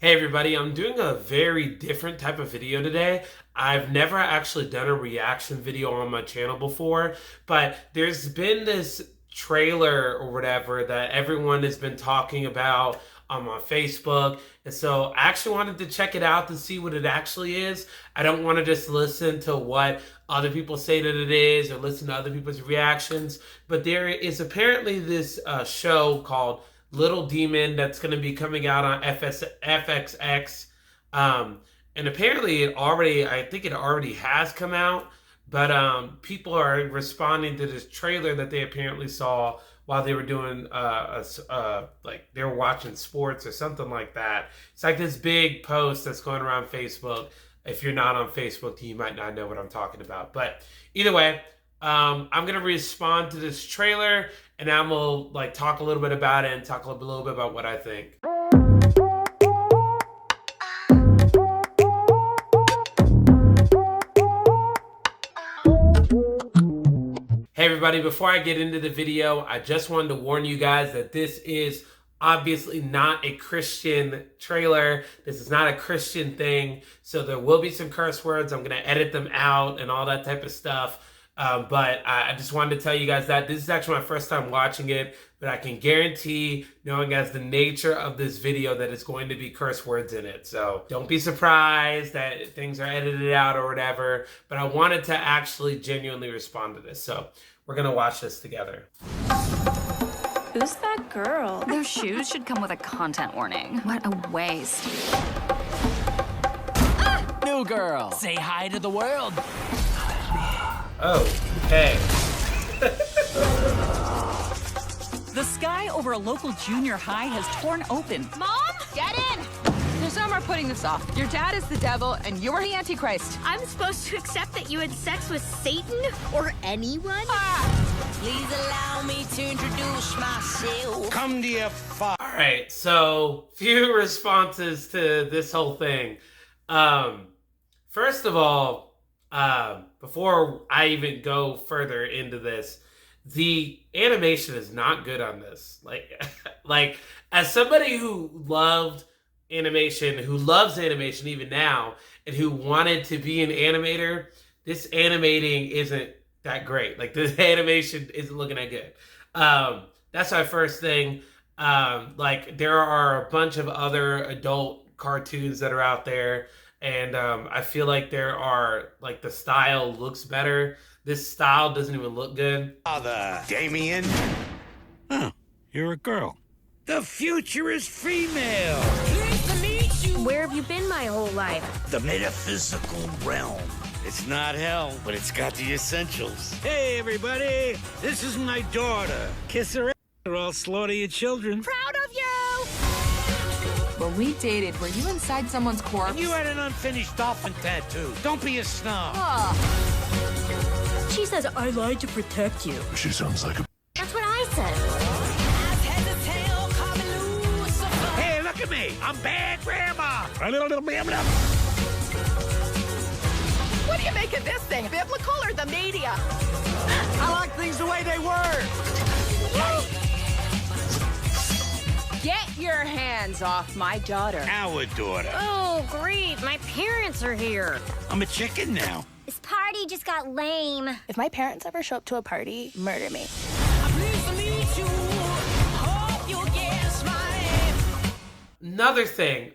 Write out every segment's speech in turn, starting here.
Hey everybody, I'm doing a very different type of video today. I've never actually done a reaction video on my channel before, but there's been this trailer or whatever that everyone has been talking about on my Facebook. And so I actually wanted to check it out to see what it actually is. I don't want to just listen to what other people say that it is or listen to other people's reactions, but there is apparently this show called Little Demon that's going to be coming out on FXX. And apparently I think it already has come out, but people are responding to this trailer that they apparently saw while they were doing, like they were watching sports or something like that. It's like this big post that's going around Facebook. If you're not on Facebook, you might not know what I'm talking about. But either way, I'm gonna respond to this trailer, and I'm gonna talk a little bit about it and talk a little bit about what I think. Hey everybody, before I get into the video, I just wanted to warn you guys that this is obviously not a Christian trailer. This is not a Christian thing, so there will be some curse words. I'm gonna edit them out and all that type of stuff. But I just wanted to tell you guys that this is actually my first time watching it, but I can guarantee, knowing as the nature of this video, that it's going to be curse words in it. So don't be surprised that things are edited out or whatever, but I wanted to actually genuinely respond to this. So we're gonna watch this together. Who's that girl? Their shoes should come with a content warning. What a waste. New girl, say hi to the world. Oh, okay. The sky over a local junior high has torn open. Mom, get in! There's no more putting this off. Your dad is the devil, and you are the Antichrist. I'm supposed to accept that you had sex with Satan or anyone? Please allow me to introduce myself. Come to your father. All right, so few responses to this whole thing. First of all, before I even go further into this, the animation is not good on this. Like as somebody who loved animation, who loves animation even now, and who wanted to be an animator, this animating isn't that great. Like this animation isn't looking that good. That's my first thing. Like there are a bunch of other adult cartoons that are out there, and I feel like there are, like, the style looks better. This style doesn't even look good. Father, Damien. Oh, you're a girl. The future is female. Where have you been my whole life? The metaphysical realm. It's not hell, but it's got the essentials. Hey, everybody. This is my daughter. Kiss her, or I'll slaughter your children. Proud of you! When we dated, were you inside someone's corpse? You had an unfinished dolphin tattoo. Don't be a snob. She says I lied to protect you. She sounds like a... That's what I said. Hey, look at me. I'm bad grandma. What do you make of this thing? Biblical or the media? I like things the way they were. Get your hands off my daughter. Our daughter. Oh, great. My parents are here. I'm a chicken now. This party just got lame. If my parents ever show up to a party, murder me. Another thing,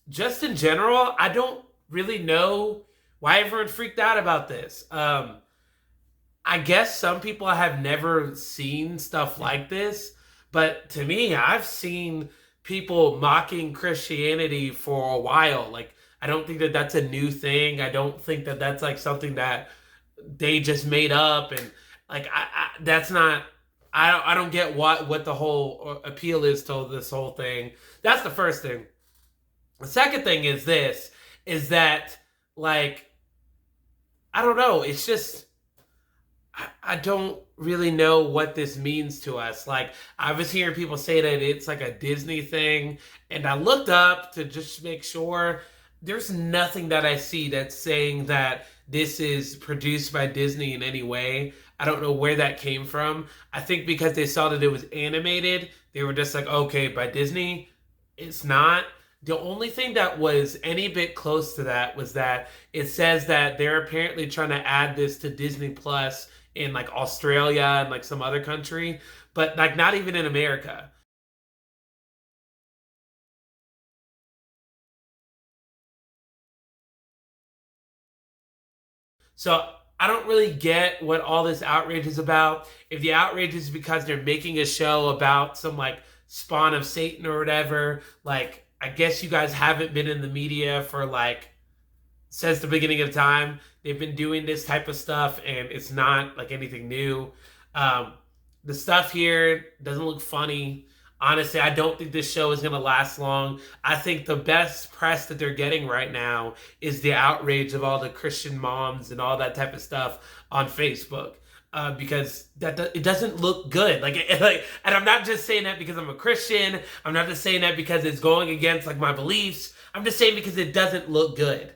just in general, I don't really know why everyone freaked out about this. I guess some people have never seen stuff like this, but to me, I've seen people mocking Christianity for a while. Like, I don't think that that's a new thing. I don't think that that's like something that they just made up, and like that's not. I don't get what the whole appeal is to this whole thing. That's the first thing. The second thing is that like, I don't know. It's just, I don't really know what this means to us. Like, I was hearing people say that it's like a Disney thing, and I looked up to just make sure. There's nothing that I see that's saying that this is produced by Disney in any way. I don't know where that came from. I think because they saw that it was animated, they were just like, okay, by Disney, it's not. The only thing that was any bit close to that was that it says that they're apparently trying to add this to Disney Plus in like Australia and like some other country, but like not even in America. So I don't really get what all this outrage is about. If the outrage is because they're making a show about some like spawn of Satan or whatever, like I guess you guys haven't been in the media for like since the beginning of time. They've been doing this type of stuff and it's not like anything new. Um, the stuff here doesn't look funny. Honestly, I don't think this show is going to last long. I think the best press that they're getting right now is the outrage of all the Christian moms and all that type of stuff on Facebook. Because it doesn't look good. And I'm not just saying that because I'm a Christian. I'm not just saying that because it's going against like my beliefs. I'm just saying because it doesn't look good.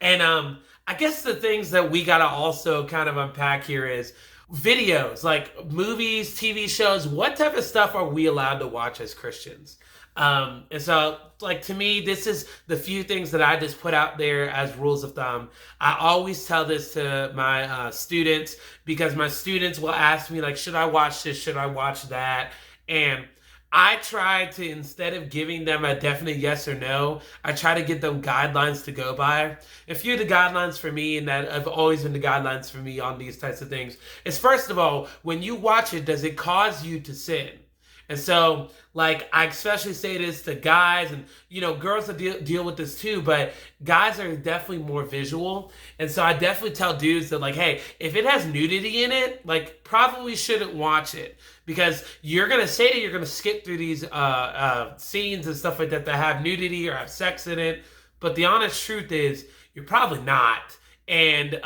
And I guess the things that we gotta also kind of unpack here is videos, like movies, TV shows. What type of stuff are we allowed to watch as Christians? And so, like, to me, this is the few things that I just put out there as rules of thumb. I always tell this to my students because my students will ask me, like, should I watch this? Should I watch that? And I try to, instead of giving them a definite yes or no, I try to give them guidelines to go by. A few of the guidelines for me, and that have always been the guidelines for me on these types of things, is first of all, when you watch it, does it cause you to sin? And so, like, I especially say this to guys, and, you know, girls will deal with this too, but guys are definitely more visual. And so I definitely tell dudes that, like, hey, if it has nudity in it, like, probably shouldn't watch it. Because you're going to say that you're going to skip through these scenes and stuff like that that have nudity or have sex in it. But the honest truth is, you're probably not. And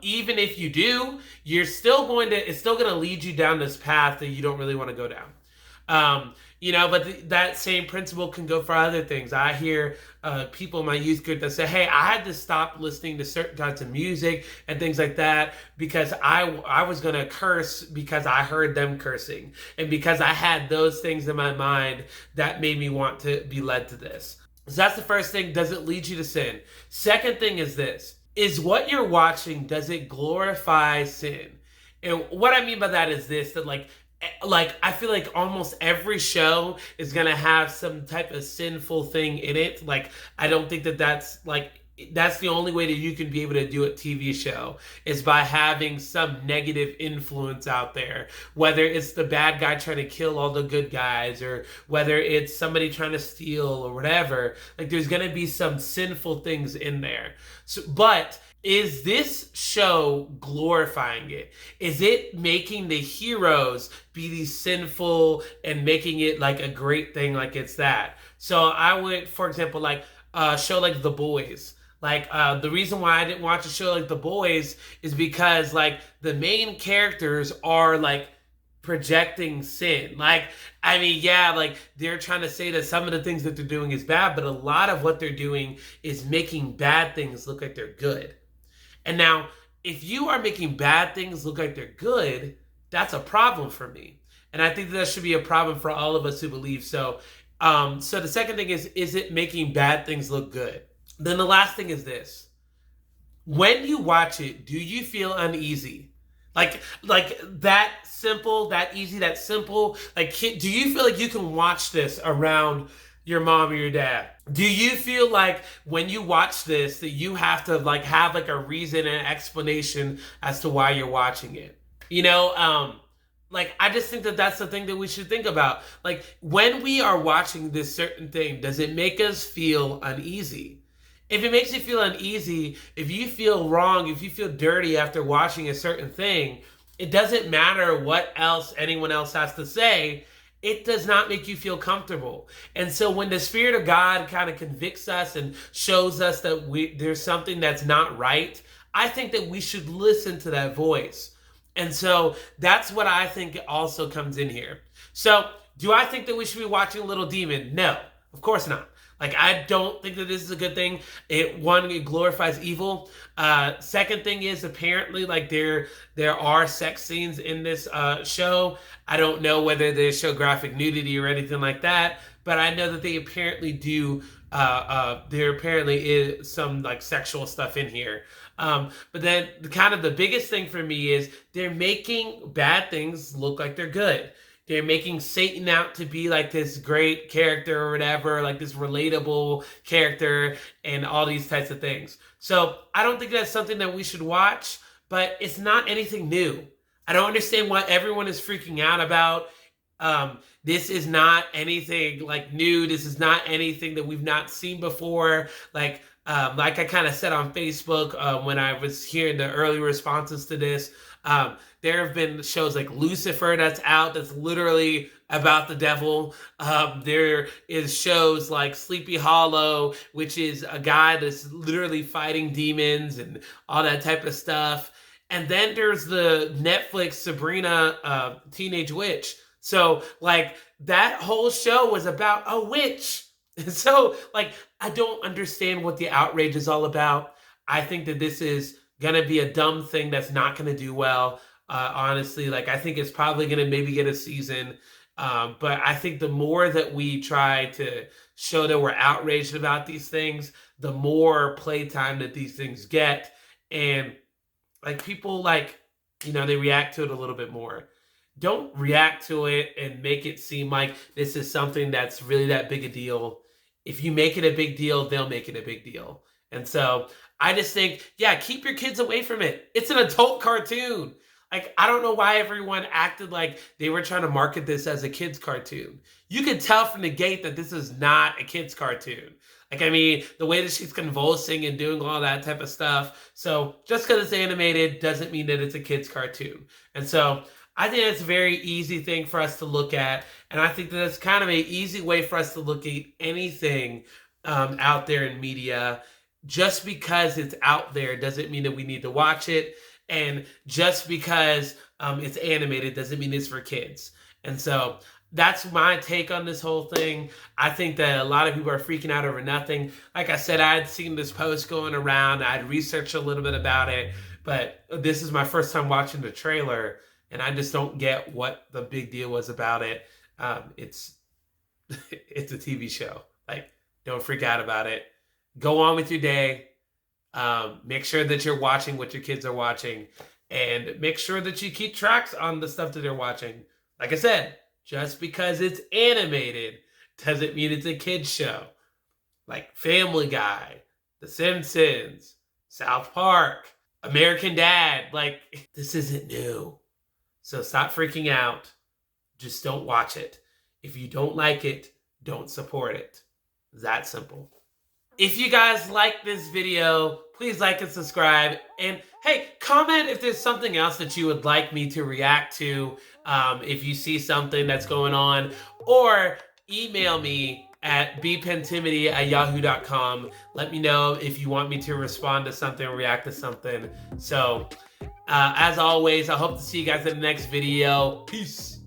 even if you do, it's still going to lead you down this path that you don't really want to go down. But that same principle can go for other things. I hear people in my youth group that say, hey, I had to stop listening to certain kinds of music and things like that because I was going to curse because I heard them cursing. And because I had those things in my mind, that made me want to be led to this. So that's the first thing. Does it lead you to sin? Second thing is this. Is what you're watching, does it glorify sin? And what I mean by that is this, that like I feel like almost every show is gonna have some type of sinful thing in it. Like, I don't think that's the only way that you can be able to do a TV show is by having some negative influence out there. Whether it's the bad guy trying to kill all the good guys, or whether it's somebody trying to steal or whatever. Like, there's gonna be some sinful things in there. But is this show glorifying it? Is it making the heroes be these sinful and making it like a great thing, like it's that? So I would, for example, like a show like The Boys. Like, the reason why I didn't watch a show like The Boys is because, like, the main characters are, like, projecting sin. Like, I mean, yeah, like, they're trying to say that some of the things that they're doing is bad, but a lot of what they're doing is making bad things look like they're good. And now, if you are making bad things look like they're good, that's a problem for me. And I think that should be a problem for all of us who believe so. So the second thing is it making bad things look good? Then the last thing is this. When you watch it, do you feel uneasy? Like that simple, that easy, that simple. Like, do you feel like you can watch this around your mom or your dad? Do you feel like when you watch this that you have to like have like a reason and explanation as to why you're watching it? Like, I just think that that's the thing that we should think about. Like, when we are watching this certain thing, does it make us feel uneasy? If it makes you feel uneasy, if you feel wrong, if you feel dirty after watching a certain thing, it doesn't matter what else anyone else has to say. It does not make you feel comfortable. And so when the Spirit of God kind of convicts us and shows us that there's something that's not right, I think that we should listen to that voice. And so that's what I think also comes in here. So do I think that we should be watching Little Demon? No, of course not. Like, I don't think that this is a good thing. It glorifies evil. Second thing is, apparently, like, there are sex scenes in this show. I don't know whether they show graphic nudity or anything like that, but I know that they apparently do There apparently is some like sexual stuff in here. But then the biggest thing for me is they're making bad things look like they're good. They're making Satan out to be like this great character or whatever, like this relatable character and all these types of things. So I don't think that's something that we should watch, but it's not anything new. I don't understand what everyone is freaking out about. This is not anything like new. This is not anything that we've not seen before. Like I kind of said on Facebook when I was hearing the early responses to this, there have been shows like Lucifer that's out that's literally about the devil. There is shows like Sleepy Hollow, which is a guy that's literally fighting demons and all that type of stuff. And then there's the Netflix Sabrina Teenage Witch. So like that whole show was about a witch. So like I don't understand what the outrage is all about. I think that this is gonna be a dumb thing that's not gonna do well. Honestly, like I think it's probably gonna maybe get a season. But I think the more that we try to show that we're outraged about these things, the more playtime that these things get. And like people like, they react to it a little bit more. Don't react to it and make it seem like this is something that's really that big a deal. If you make it a big deal, they'll make it a big deal. And so I just think, yeah, keep your kids away from it. It's an adult cartoon. Like, I don't know why everyone acted like they were trying to market this as a kid's cartoon. You can tell from the gate that this is not a kid's cartoon. Like, I mean, the way that she's convulsing and doing all that type of stuff. So just because it's animated doesn't mean that it's a kid's cartoon. And so I think it's a very easy thing for us to look at. And I think that it's kind of an easy way for us to look at anything out there in media. Just because it's out there doesn't mean that we need to watch it. And just because it's animated doesn't mean it's for kids. And so that's my take on this whole thing. I think that a lot of people are freaking out over nothing. Like I said, I had seen this post going around. I'd researched a little bit about it. But this is my first time watching the trailer. And I just don't get what the big deal was about it. It's a TV show. Like, don't freak out about it. Go on with your day. Make sure that you're watching what your kids are watching. And make sure that you keep tracks on the stuff that they're watching. Like I said, just because it's animated doesn't mean it's a kid's show. Like Family Guy, The Simpsons, South Park, American Dad. Like, this isn't new. So stop freaking out. Just don't watch it. If you don't like it, don't support it. That simple. If you guys like this video, please like and subscribe. And hey, comment if there's something else that you would like me to react to. If you see something that's going on. Or email me at bpentimity@yahoo.com. Let me know if you want me to respond to something or react to something. So, as always, I hope to see you guys in the next video. Peace.